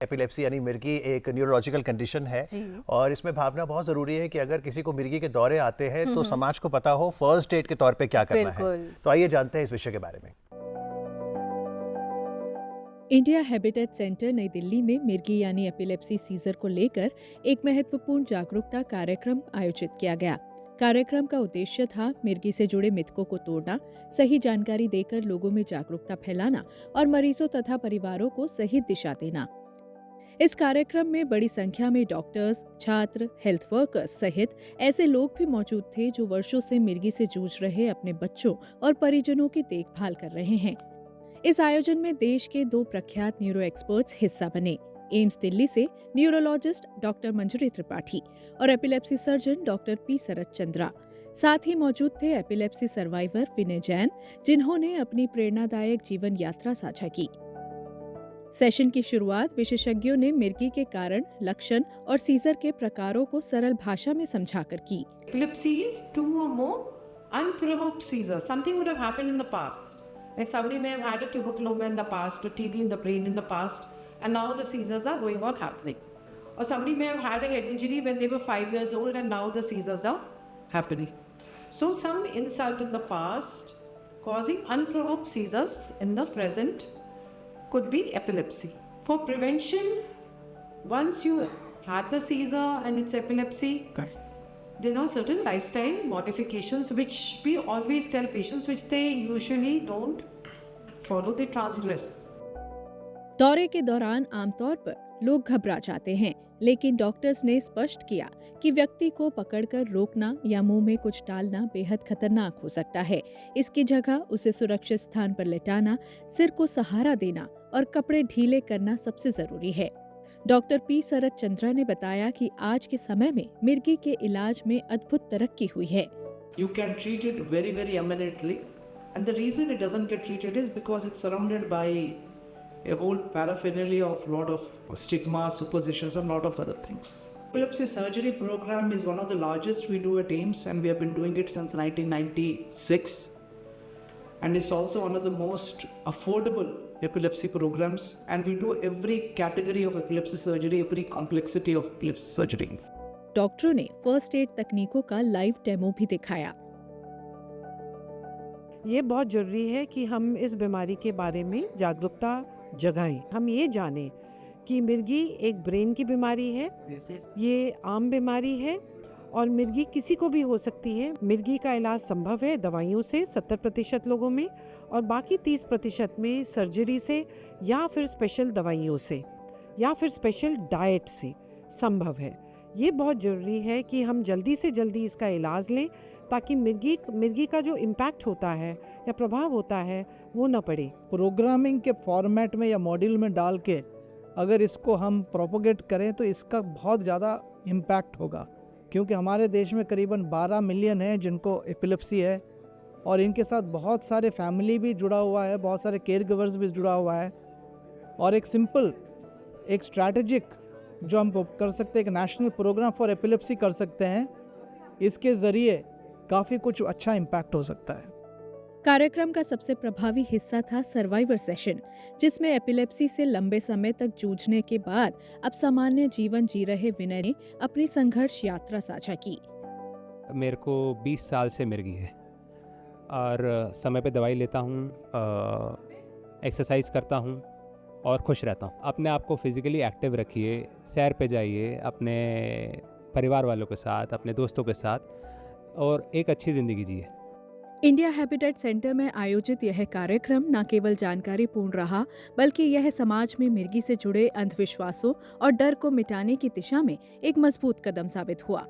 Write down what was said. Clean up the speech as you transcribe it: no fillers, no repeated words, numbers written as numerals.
Epilepsy यानी मिर्गी एक न्यूरोलॉजिकल कंडीशन है और इसमें भावना बहुत ज़रूरी है कि अगर किसी को मिर्गी के दौरे आते हैं तो समाज को पता हो फर्स्ट एड के तौर पे क्या करना है। तो आइए जानते हैं इस विषय के बारे में। इंडिया हैबिटेट सेंटर नई दिल्ली में मिर्गी यानी एपिलेप्सी सीजर को लेकर एक महत्वपूर्ण जागरूकता कार्यक्रम आयोजित किया गया। कार्यक्रम का उद्देश्य था मिर्गी से जुड़े मिथकों को तोड़ना, सही जानकारी देकर लोगों में जागरूकता फैलाना और मरीजों तथा परिवारों को सही दिशा देना। इस कार्यक्रम में बड़ी संख्या में डॉक्टर्स, छात्र, हेल्थ वर्कर्स सहित ऐसे लोग भी मौजूद थे जो वर्षों से मिर्गी से जूझ रहे अपने बच्चों और परिजनों की देखभाल कर रहे हैं। इस आयोजन में देश के 2 प्रख्यात न्यूरो एक्सपर्ट्स हिस्सा बने। एम्स दिल्ली से न्यूरोलॉजिस्ट डॉक्टर मंजरी त्रिपाठी और एपिलेप्सी सर्जन डॉक्टर पी शरद चंद्रा। साथ ही मौजूद थे एपिलेप्सी सर्वाइवर विनय जैन, जिन्होंने अपनी प्रेरणादायक जीवन यात्रा साझा की। सेशन की शुरुआत विशेषज्ञों ने मिर्गी के कारण, लक्षण और सीजर के प्रकारों को सरल भाषा में समझाकर की। Epilepsy is 2 or more unprovoked seizures. Something would have happened in the past. Like somebody may have had a tuberculoma in the past or TB in the brain in the past, and now the seizures are going on happening. Or somebody may have had a head injury when they were 5 years old, and now the seizures are happening. So some insult in the past causing unprovoked seizures in the present could be epilepsy. For prevention, once you had the seizure and it's epilepsy, there are certain lifestyle modifications which we always tell patients which they usually don't follow, they transgress. दौरे के दौरान आमतौर पर लोग घबरा जाते हैं, लेकिन डॉक्टर्स ने स्पष्ट किया कि व्यक्ति को पकड़कर रोकना या मुंह में कुछ डालना बेहद खतरनाक हो सकता है। इसकी जगह उसे सुरक्षित स्थान पर लेटाना, सिर को सहारा देना और कपड़े ढीले करना सबसे जरूरी है। डॉक्टर पी शरद चंद्रा ने बताया कि आज के समय में मिर्गी के इलाज में अद्भुत तरक्की हुई है। You can treat it very, very eminently, and the reason it doesn't get treated is because it's surrounded by a whole paraphernalia of lot of stigma, superstitions, and lot of other things. Epilepsy surgery program is one of the largest we do at AIIMS, and we have been doing it since 1996. And it's also one of the most affordable epilepsy programs, and we do every category of epilepsy surgery, every complexity of epilepsy surgery. डॉक्टरों ने first aid तकनीकों का live demo भी दिखाया। ये बहुत जरूरी है कि हम इस बीमारी के बारे में जागरूकता जगाएं। हम ये जानें कि मिर्गी एक ब्रेन की बीमारी है, ये आम बीमारी है और मिर्गी किसी को भी हो सकती है। मिर्गी का इलाज संभव है दवाइयों से 70% लोगों में, और बाकी 30% में सर्जरी से या फिर स्पेशल दवाइयों से या फिर स्पेशल डाइट से संभव है। ये बहुत ज़रूरी है कि हम जल्दी से जल्दी इसका इलाज लें ताकि मिर्गी का जो इम्पैक्ट होता है या प्रभाव होता है वो न पड़े। प्रोग्रामिंग के फॉर्मेट में या मॉड्यूल में डाल के अगर इसको हम प्रोपोगेट करें तो इसका बहुत ज़्यादा इम्पैक्ट होगा, क्योंकि हमारे देश में करीबन 12 मिलियन है जिनको एपिलेप्सी है और इनके साथ बहुत सारे फैमिली भी जुड़ा हुआ है, बहुत सारे केयर गिवर्स भी जुड़ा हुआ है। और एक सिंपल, एक स्ट्रैटेजिक जो हम कर सकते हैं, एक नेशनल प्रोग्राम फॉर एपिलेप्सी कर सकते हैं, इसके ज़रिए काफ़ी कुछ अच्छा इम्पैक्ट हो सकता है। कार्यक्रम का सबसे प्रभावी हिस्सा था सर्वाइवर सेशन, जिसमें एपिलेप्सी से लंबे समय तक जूझने के बाद अब सामान्य जीवन जी रहे विनय ने अपनी संघर्ष यात्रा साझा की। मेरे को 20 साल से मिर्गी है और समय पे दवाई लेता हूँ, एक्सरसाइज करता हूँ और खुश रहता हूँ। अपने आप को फिज़िकली एक्टिव रखिए, सैर पे जाइए अपने परिवार वालों के साथ, अपने दोस्तों के साथ, और एक अच्छी ज़िंदगी जिए। इंडिया हैबिटेट सेंटर में आयोजित यह कार्यक्रम न केवल जानकारीपूर्ण रहा, बल्कि यह समाज में मिर्गी से जुड़े अंधविश्वासों और डर को मिटाने की दिशा में एक मजबूत कदम साबित हुआ।